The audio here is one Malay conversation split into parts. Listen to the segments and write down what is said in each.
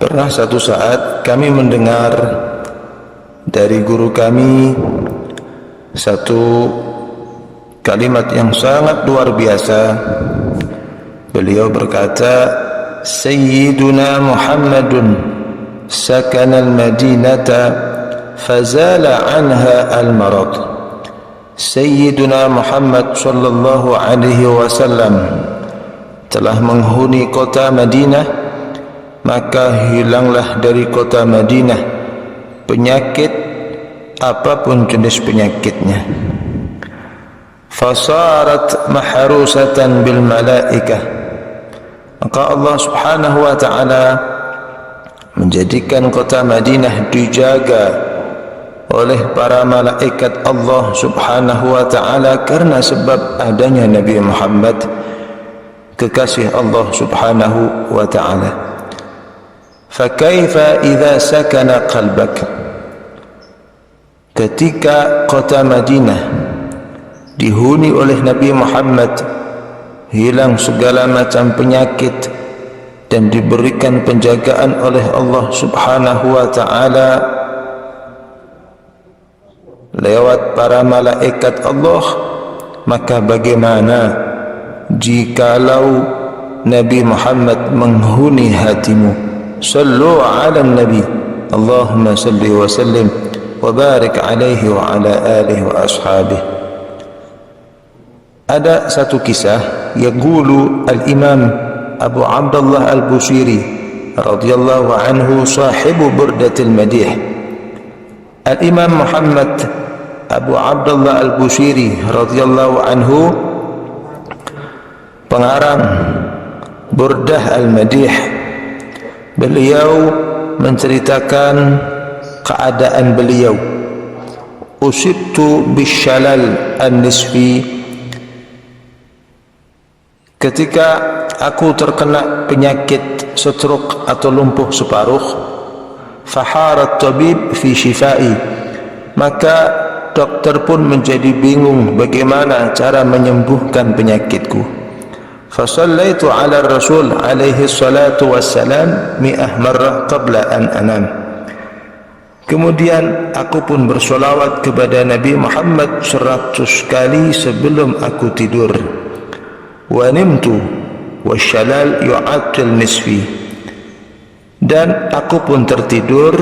Pernah satu saat kami mendengar dari guru kami satu kalimat yang sangat luar biasa. Beliau berkata, Sayyiduna Muhammadun sakana al-Madinata fazala anha al-marad. Sayyiduna Muhammad sallallahu alaihi wasallam telah menghuni kota Madinah, maka hilanglah dari kota Madinah penyakit apapun jenis penyakitnya. Fasarat mahrusatan bil malaikah, maka Allah subhanahu wa ta'ala menjadikan kota Madinah dijaga oleh para malaikat Allah subhanahu wa ta'ala karena sebab adanya Nabi Muhammad, kekasih Allah subhanahu wa ta'ala. Fakaifa idza sakana qalbak, ketika kota Madinah dihuni oleh Nabi Muhammad, hilang segala macam penyakit dan diberikan penjagaan oleh Allah subhanahu wa ta'ala lewat para malaikat Allah, maka bagaimana jikalau Nabi Muhammad menghuni hatimu? Sallu ala Nabi, Allahumma salli wa sallim wa barik alaihi wa ala alihi wa ashabihi. Ada satu kisah yang yaqulu al-Imam Abu Abdullah al-Busiri radhiyallahu anhu sahibu burdatil madih. Al-Imam Muhammad Abu Abdullah al-Busiri radhiyallahu anhu, pengarang Burdah al-Madih, beliau menceritakan keadaan beliau. Usibtu bisyalal an-nisfi, ketika aku terkena penyakit stroke atau lumpuh separuh. Faharat tabib fi shifai, maka dokter pun menjadi bingung bagaimana cara menyembuhkan penyakitku. Fasallaitu ala Rasul alaihi salatu wassalam 100 marrah qabla an anam. Kemudian aku pun bersolawat kepada Nabi Muhammad 100 kali sebelum aku tidur. Wa nimtu wasyalal yu'attil nisfi, dan aku pun tertidur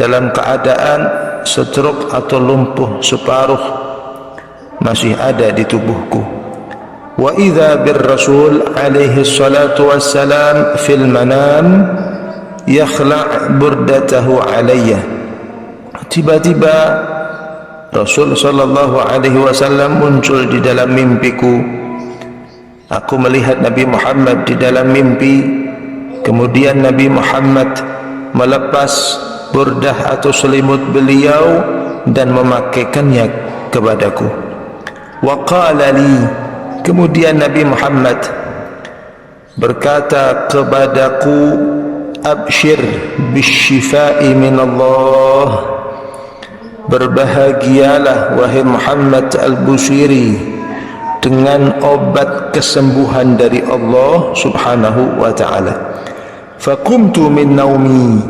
dalam keadaan stroke atau lumpuh separuh masih ada di tubuhku. Wa idza bir Rasul alaihi salatu wassalam fil manam yakhla' burdatahu alayya. Tiba-tiba Rasul sallallahu alaihi wasallam muncul di dalam mimpiku. Aku melihat Nabi Muhammad di dalam mimpi. Kemudian Nabi Muhammad melepas burdah atau selimut beliau dan memakaikannya kepadaku. Wa qala li, kemudian Nabi Muhammad berkata kepadaku, abshir bisyifai min Allah, berbahagialah wahai Muhammad al-Busiri dengan obat kesembuhan dari Allah subhanahu wa ta'ala. Faqumtu min naumi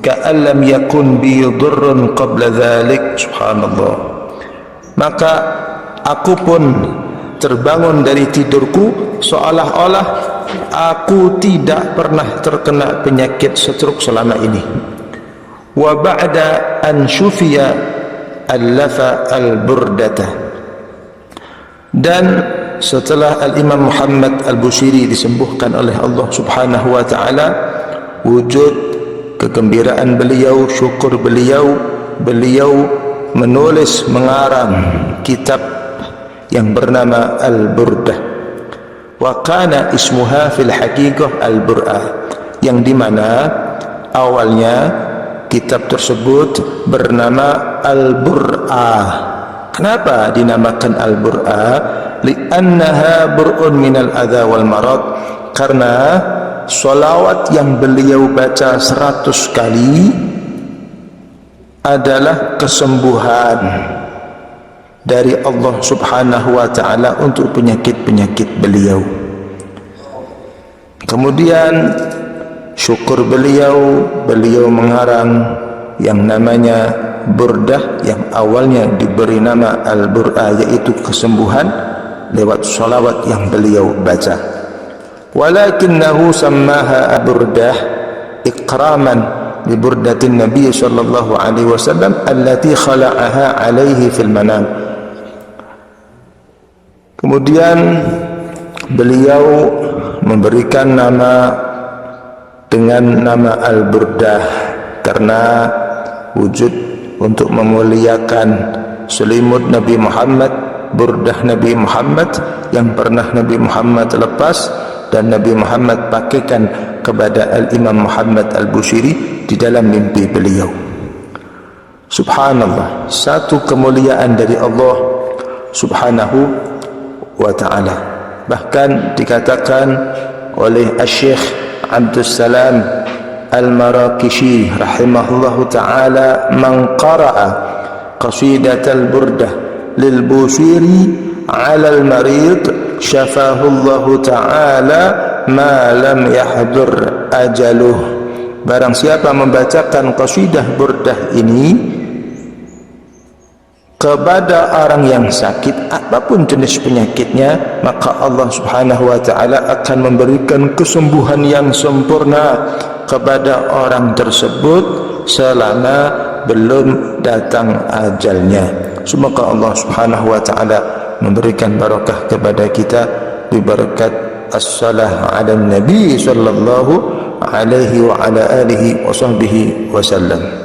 ka'an lam yakun bi dhurrun qabla dhalik. Subhanallah. Maka aku pun terbangun dari tidurku seolah-olah aku tidak pernah terkena penyakit stroke selama ini. Wa ba'da an syufiya allafa al-burdata, dan setelah Al-Imam Muhammad al-Busiri disembuhkan oleh Allah subhanahu wa ta'ala, wujud kegembiraan beliau, syukur beliau, beliau menulis, mengarang kitab yang bernama Al-Burdah. Wa kana ismuha fil haqiqah Al-Bur'ah, yang dimana awalnya kitab tersebut bernama Al-Bur'ah. Kenapa dinamakan Al-Bur'ah? Li'annaha bur'un minal adha wal marad, karena solawat yang beliau baca 100 kali adalah kesembuhan dari Allah subhanahu wa ta'ala untuk penyakit-penyakit beliau. Kemudian syukur beliau mengarang yang namanya burdah, yang awalnya diberi nama Al-Bur'ah, yaitu kesembuhan lewat salawat yang beliau baca. Walakinnahu sammaha burdah ikraman li burdatin Nabi sallallahu alaihi wasallam allati khala'aha alaihi fil manam. Kemudian beliau memberikan nama dengan nama Al-Burdah karena wujud untuk memuliakan selimut Nabi Muhammad, burdah Nabi Muhammad yang pernah Nabi Muhammad lepas dan Nabi Muhammad pakaikan kepada Al-Imam Muhammad Al-Bushiri di dalam mimpi beliau. Subhanallah, satu kemuliaan dari Allah Subhanahu wa ta'ala. Bahkan dikatakan oleh Syekh Abdul Salam Al-Marakishi rahimahullahu ta'ala, man qara'a qasidatal burdah lil Bushiri 'ala al-marid syafahu Allah ta'ala ma lam yahdur ajaluh. Barang siapa membacakan qasidah burdah ini kepada orang yang sakit apapun jenis penyakitnya, maka Allah Subhanahu wa ta'ala akan memberikan kesembuhan yang sempurna kepada orang tersebut selama belum datang ajalnya. Semoga Allah Subhanahu wa ta'ala memberikan barakah kepada kita di berkat as-salah ala nabi sallallahu alaihi wa ala alihi wa sahbihi wasallam.